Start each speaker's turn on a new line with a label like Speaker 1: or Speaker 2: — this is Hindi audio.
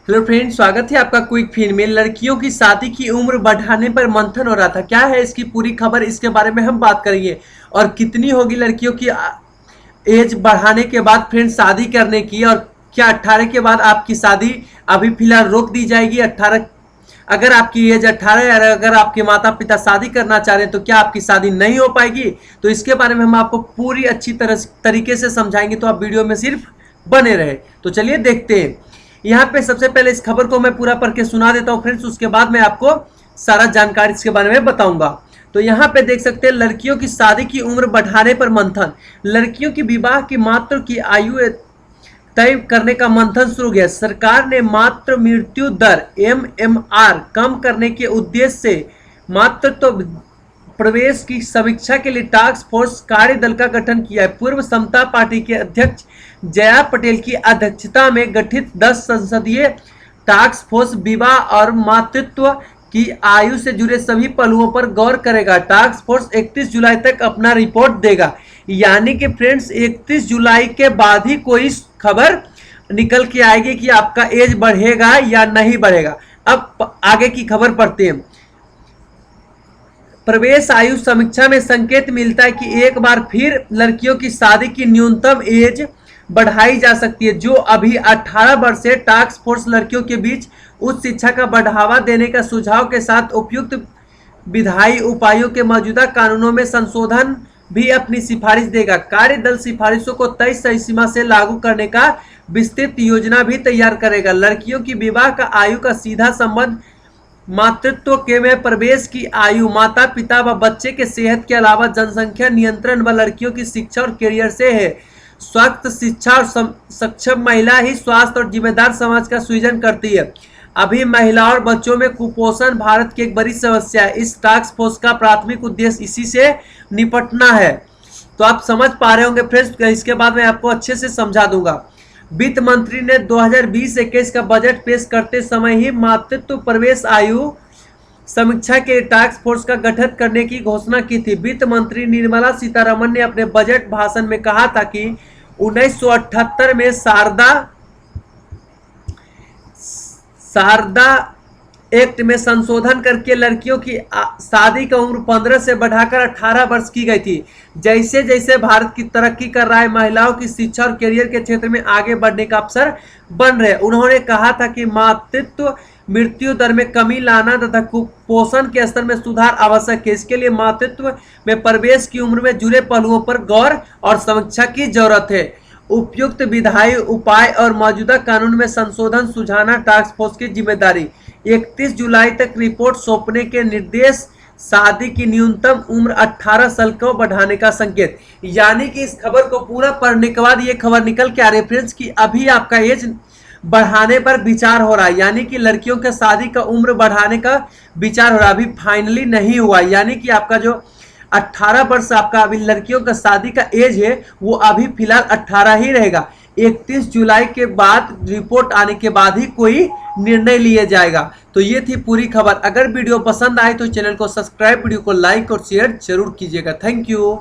Speaker 1: हेलो फ्रेंड, स्वागत है आपका क्विक फिन में। लड़कियों की शादी की उम्र बढ़ाने पर मंथन हो रहा था। क्या है इसकी पूरी खबर, इसके बारे में हम बात करेंगे। और कितनी होगी लड़कियों की एज बढ़ाने के बाद फ्रेंड शादी करने की, और क्या 18 के बाद आपकी शादी अभी फिलहाल रोक दी जाएगी। 18 अगर आपकी एज 18 है, अगर आपके माता पिता शादी करना चाह रहे हैं तो क्या आपकी शादी नहीं हो पाएगी। तो इसके बारे में हम आपको पूरी अच्छी तरीके से समझाएंगे, तो आप वीडियो में सिर्फ बने रहे। तो चलिए देखते हैं। यहाँ पे सबसे पहले इस खबर को मैं पूरा पढ़ के सुना देता हूँ फ्रेंड्स, उसके बाद मैं आपको सारा जानकारी इसके बारे में बताऊंगा। तो यहाँ पे देख सकते हैं, लड़कियों की शादी की उम्र बढ़ाने पर मंथन। लड़कियों की विवाह की मात्र की आयु तय करने का मंथन शुरू गया। सरकार ने मात्र मृत्यु दर MMR कम करने के उद्देश्य से मातृत्व प्रवेश की समीक्षा के लिए टास्क फोर्स कार्य दल का गठन किया है। पूर्व समता पार्टी के अध्यक्ष जया पटेल की अध्यक्षता में गठित 10 संसदीय टास्क फोर्स विवाह और मातृत्व की आयु से जुड़े सभी पहलुओं पर गौर करेगा। टास्क फोर्स 31 जुलाई तक अपना रिपोर्ट देगा। यानी कि फ्रेंड्स 31 जुलाई के बाद ही कोई खबर निकल के आएगी कि आपका एज बढ़ेगा या नहीं बढ़ेगा। अब आगे की खबर पढ़ते हैं। प्रवेश आयु समीक्षा में संकेत मिलता है कि एक बार फिर लड़कियों की शादी की न्यूनतम एज बढ़ाई जा सकती है, जो अभी 18 वर्ष है। टास्क फोर्स लड़कियों के बीच उच्च शिक्षा का बढ़ावा देने का सुझाव के साथ उपयुक्त विधायी उपायों के मौजूदा कानूनों में संशोधन भी अपनी सिफारिश देगा। कार्य दल सिफारिशों को तय सही सीमा से लागू करने का विस्तृत योजना भी तैयार करेगा। लड़कियों की विवाह का आयु का सीधा संबंध मातृत्व के में प्रवेश की आयु, माता पिता व बच्चे के सेहत के अलावा जनसंख्या नियंत्रण व लड़कियों की शिक्षा और करियर से है। स्वस्थ शिक्षा और सक्षम महिला ही स्वास्थ्य और जिम्मेदार समाज का सृजन करती है। अभी महिलाओं और बच्चों में कुपोषण भारत की एक बड़ी समस्या है। इस टास्क फोर्स का प्राथमिक उद्देश्य इसी से निपटना है। तो आप समझ पा रहे होंगे फ्रेंड्स, इसके बाद मैं आपको अच्छे से समझा दूंगा। वित्त मंत्री ने 2020-21 का बजट पेश करते समय ही मातृत्व प्रवेश आयु समीक्षा के टास्क फोर्स का गठन करने की घोषणा की थी। वित्त मंत्री निर्मला सीतारमण ने अपने बजट भाषण में कहा था कि 1978 में शारदा एक्ट में संशोधन करके लड़कियों की शादी का उम्र 15 से बढ़ाकर 18 वर्ष की गई थी। जैसे जैसे भारत की तरक्की कर रहा है, महिलाओं की शिक्षा और करियर के क्षेत्र में आगे बढ़ने का अवसर बन रहे। उन्होंने कहा था कि मातृत्व मृत्यु दर में कमी लाना तथा कुपोषण के स्तर में सुधार आवश्यक है। इसके लिए मातृत्व में प्रवेश की उम्र में जुड़े पहलुओं पर गौर और समीक्षा की जरूरत है। उपयुक्त विधायी उपाय और मौजूदा कानून में संशोधन सुझाना टास्क फोर्स की जिम्मेदारी। 31 जुलाई तक रिपोर्ट सौंपने के निर्देश। शादी की न्यूनतम उम्र 18 साल को बढ़ाने का संकेत। यानी कि इस खबर को पूरा पढ़ने के बाद ये खबर निकल के आ रही है फ्रेंड्स कि अभी आपका एज बढ़ाने पर विचार हो रहा है। यानी कि लड़कियों के शादी का उम्र बढ़ाने का विचार हो रहा है, अभी फाइनली नहीं हुआ। यानी कि आपका जो 18 वर्ष आपका अभी लड़कियों का शादी का एज है, वो अभी फिलहाल 18 ही रहेगा। 31 जुलाई के बाद रिपोर्ट आने के बाद ही कोई निर्णय लिया जाएगा। तो ये थी पूरी खबर। अगर वीडियो पसंद आए तो चैनल को सब्सक्राइब, वीडियो को लाइक और शेयर जरूर कीजिएगा। Thank you.